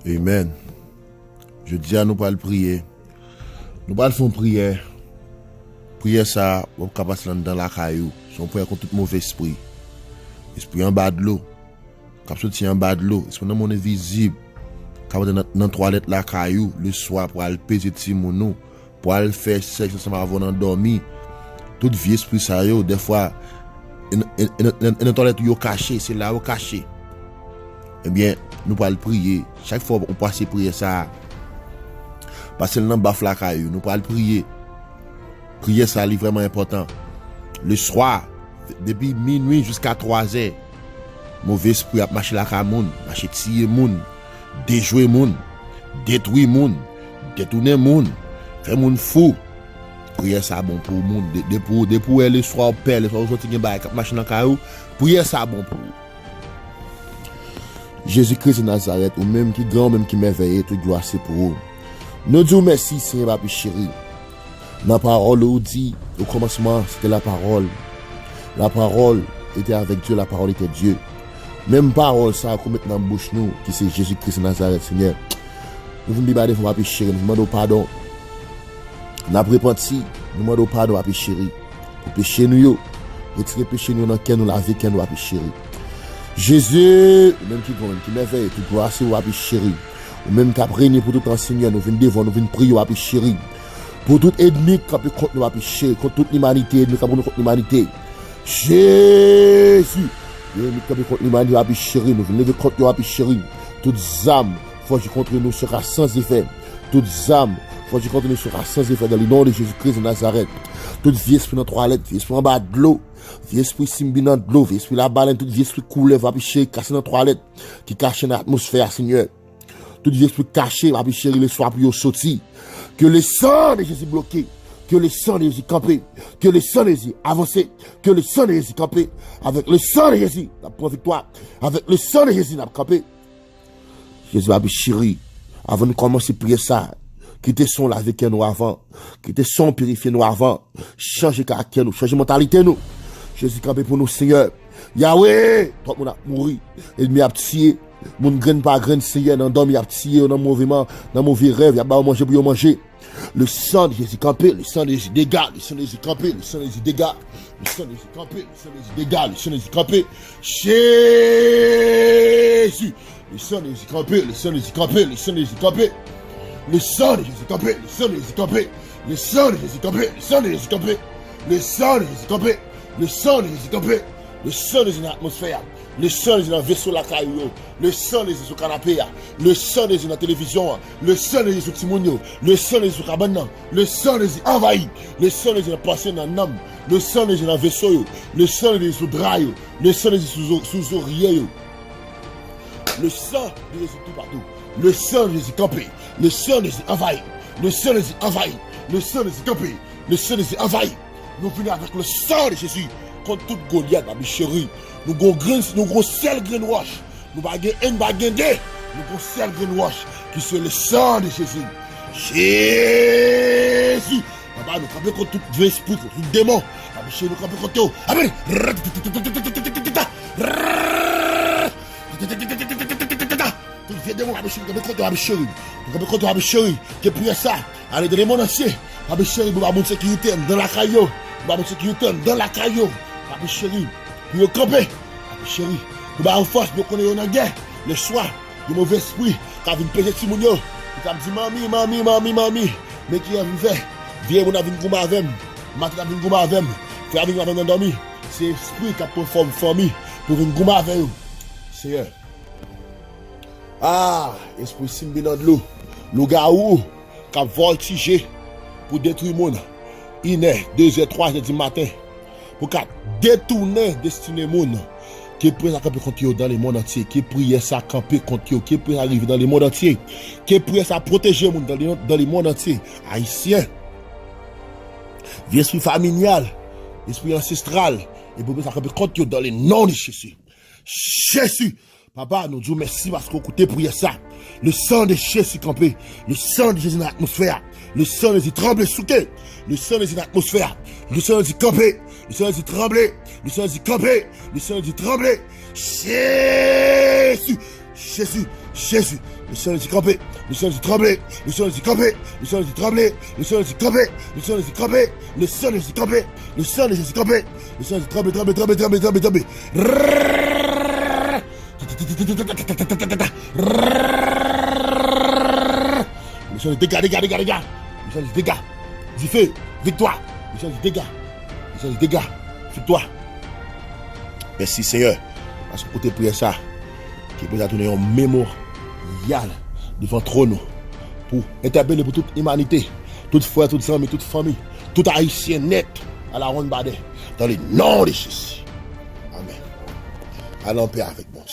Amen. Je dis à nous pas le prier. Nous pas le faire prière. Prière ça, on va passer dans la caillou. Son prière contre tout mauvais esprit. Esprit en bas de l'eau. Quand sorti en bas de l'eau, esprit dans mon invisible. Quand dans toilette la caillou, le soir pour aller peser Timono, pour aller faire sexe ensemble avant d'endormir. Tout vieux esprit ça yo, des fois dans toilette yo caché, c'est là où caché. Eh bien, nous pas le prier. Chaque fois on passe prier ça. Parce que dans bas la caillou, nous pas le prier. Prier ça est vraiment important. Le soir, depuis minuit jusqu'à 3 heures, mauvais esprit a marché la camoun, marché tirer moun, déjouer moun, détruire moun, détourner moun, faire moun fou. Prier ça bon pour moun, depuis le soir père, le soir sorti gen ba marché dans caillou, prier ça bon pour. Jésus-Christ de Nazareth, ou même qui grand, même qui merveilleux, toute gloire c'est pour vous. Nous disons merci Seigneur papi chéri. La parole nous dit, au commencement, c'était la parole. La parole était avec Dieu, la parole était Dieu. Même parole, ça, qu'on met dans la bouche nous, qui c'est Jésus-Christ de Nazareth, Seigneur. Nous venons de dire, papi chéri, nous demandons pardon. Nous avons repenti, nous demandons pardon, papi chéri. Pour pécher nous, retirer péché nous dans lequel nous laver, nous, papi chéri. Jésus, même qui merveille, qui gloire, c'est papi chéri. Ou même qui a régné pour tout enseignant, nous venons devant, nous venons prier, papi chéri. Pour tout ennemi qui a pu contre nous, papi chéri, contre toute l'humanité, ennemi qui a pu contre l'humanité. Jésus, l'ennemi qui a pu contre l'humanité, papi chéri, nous venons lever contre nous, papi chéri. Toutes âmes, forgées contre nous sera sans effet. Toutes âmes, forgées contre nous sera sans effet dans le nom de Jésus-Christ de Nazareth. Toute vie esprit dans 3 lettres, vie esprit en bas de l'eau, vie esprit simbi dans de l'eau, vie esprit la baleine, toute vie esprit couleur, papi chéri, caché dans 3 lettres, qui cache dans l'atmosphère, Seigneur. Toute vie esprit caché, papi chéri, le soir pour sortir. Que le sang de Jésus bloqué, que le sang de Jésus campé, que le sang de Jésus avancé, que le sang de Jésus campé, avec le sang de Jésus, la prend victoire, avec le sang de Jésus, n'a campé. Jésus papi chéri, avant de commencer à prier ça, quitter son laver nous avant, quitter son purifier nous avant, changer caractère nous, changer mentalité nous. Jésus campé pour nous, Seigneur. Yahweh, tout le monde a mouru, ennemi a tué. Moun graine par graine, Seigneur, dans dormi, a tiré, dans mauvais rêve, y'a pas à manger pour manger. Le sang de Jésus campé, le sang de Jésus dégage, le sang de Jésus campé, le sang de Jésus dégage, le sang de Jésus campé, le sang de Jésus dégage, le sang de Jésus campé. Jésus, le sang de Jésus campé, le sang de Jésus campé, le sang de Jésus campé. Le sang de Jésus campé, le sang de Jésus campé, le sang de Jésus campé, le sang de Jésus campé, le sang de Jésus campé, le sang de Jésus campé, le sang de Jésus dans l'atmosphère. Le sang de dans le vaisseau la caillou, le sang de sur le canapé, le sang de dans la télévision, le sang de sur Timonio, le sang de sur cabane, le sang de envahi, le sang de passé dans l'âme, le sang de dans le vaisseau, le sang de sur draille, le sang de sous oreiller, le sang de Jésus tout partout, le sang de Jésus campé, le sang de Jésus envahi, le sang de Jésus envahi, le sang de Jésus campé, le sang de Jésus envahi. Nous venons avec le sang de Jésus contre toute Goliath, ma chérie. Nous avons seul green wash. Nous avons un bagage. Nous avons seul green wash qui c'est le sang de Jésus. Jésus. Papa, nous campons contre tout esprit, contre tout démon. Nous campons contre tout. Amen. Tout vieux démon, nous campons contre toi, chérie. Nous campons contre toi, chérie. Que prier ça. Allez, dans le monde entier. Chérie, nous avons une sécurité dans la caillou. Nous avons une sécurité dans la caillou. Chérie. Nous camper, chérie. Nous avons force, nous connaissons la guerre. Le soir, le mauvais esprit, qui a vu péter Timonio. Qui a dit mami. Mais qui a vu faire. Viens, on a vu une gouma avec. Matin, on a vu une gouma avec. Frère, on a vu un dormi. C'est l'esprit qui a pour forme famille. Pour une gouma avec eux. Seigneur. Ah, esprit simbi dans de l'eau. Le gars où, qui a voltigé pour détruire le monde. 1h, 2h, 3h du matin. Pour qu'à détourner destiné monde qui est prêt à camper contre eux dans le monde entier, qui est prêt à camper contre eux, qui est prêt à arriver dans le monde entier, qui est prêt à protéger monde dans le monde entier, haïtien, vie esprit familial, esprit ancestral, et pour ça camper contre eux dans le nom de Jésus. Jésus, papa, nous disons merci parce qu'on écoute prier ça. Le sang de Jésus campé, le sang de Jésus dans l'atmosphère, le sang de Jésus tremble souqué, le sang de Jésus dans l'atmosphère, le sang de Jésus campé. Le sang de Jésus tremblé, le sang de Jésus campé, le sang de Jésus tremblé. Jésus, Jésus, Jésus. Le Seigneur dit camper, le Seigneur dit trembler, le Seigneur dit camper, le Seigneur dit trembler, le Seigneur dit camper, le Seigneur dit camper, le Seigneur dit camper, le Seigneur dit camper, le Seigneur dit trembler, trembler, trembler, trembler, trembler, trembler. Le Seigneur dit dégâts, dégâts, dégâts, dégâts. Le Seigneur dit dégâts, du feu, victoire. Le Seigneur dit dégâts, le Seigneur dit dégâts, victoire. Merci Seigneur, parce que côté prière ça, qui peut donner un mémorial devant trône pour interpeller pour toute humanité, toute frère, toute famille, toute famille, tout haïtien net à la ronde badée, dans le nom de Jésus. Amen. Allons en paix avec moi.